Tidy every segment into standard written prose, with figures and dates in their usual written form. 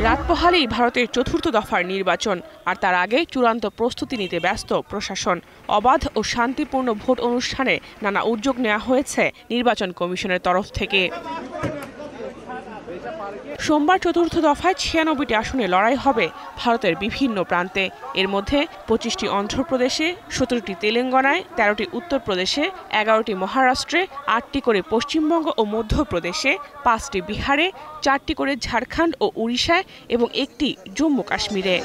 রাত পোহালেই ভারতের চতুর্থ দফার নির্বাচন, আর তার আগে চূড়ান্ত প্রস্তুতি নিতে ব্যস্ত প্রশাসন। অবাধ ও শান্তিপূর্ণ ভোট অনুষ্ঠানে নানা উদ্যোগ নেওয়া হয়েছে নির্বাচন কমিশনের তরফ থেকে। সোমবার চতুর্থ দফায় 96টি আসনে লড়াই হবে ভারতের বিভিন্ন প্রান্তে। এর মধ্যে 25টি অন্ধ্রপ্রদেশে, 17টি তেলেঙ্গানায়, 13টি উত্তরপ্রদেশে, 11টি মহারাষ্ট্রে, 8টি করে পশ্চিমবঙ্গ ও মধ্যপ্রদেশে, 5টি বিহারে, 4টি করে ঝাড়খণ্ড ও উড়িষ্যায় এবং 1টি জম্মু কাশ্মীরে।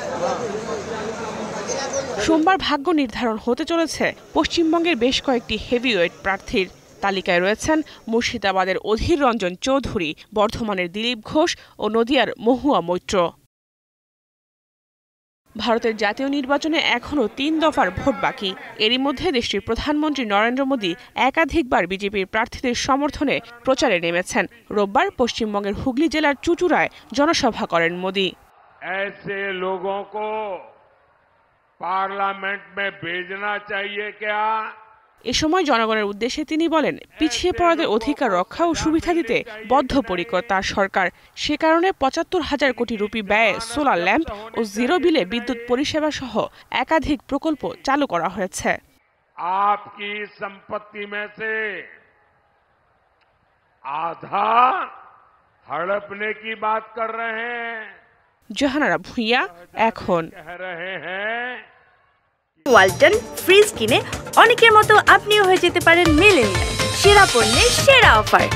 সোমবার ভাগ্য নির্ধারণ হতে চলেছে পশ্চিমবঙ্গের বেশ কয়েকটি হেভিওয়েট প্রার্থীর। তালিকায় রয়েছেন মুর্শিদাবাদের অধীর রঞ্জন চৌধুরী, বর্ধমানের দিলীপ ঘোষ ও নদিয়ার মহুয়া মৈত্র। ভারতের জাতীয় নির্বাচনে এখনও 3 দফার ভোট বাকি। এরই মধ্যে দেশটির প্রধানমন্ত্রী নরেন্দ্র মোদী একাধিকবার বিজেপির প্রার্থীদের সমর্থনে প্রচারে নেমেছেন। রোববার পশ্চিমবঙ্গের হুগলি জেলার চুঁচুড়ায় জনসভা করেন মোদী। ऐसे लोगों को पार्लियामेंट में भेजना चाहिए क्या? এ সময় জনগণের উদ্দেশ্যে তিনি বলেন, পিছিয়ে পড়াদের অধিকার রক্ষা ও সুবিধা দিতে বদ্ধপরিকর তার সরকার। সে কারণে 75,000 কোটি রুপি ব্যয়ে সোলার ল্যাম্প ও জিরো বিলে বিদ্যুৎ পরিষেবা সহ একাধিক প্রকল্প চালু করা হয়েছে। आपकी संपत्ति में से आधा हड़पने की बात कर रहे हैं। জাহানারা ভুঁইয়া, এখন। कह रहे हैं ওয়ালটন ফ্রিজ কিনে অনেকের মতো আপনিও হয়ে যেতে পারেন মিলেনিয়াল। সেরা পণ্যের সেরা অফার।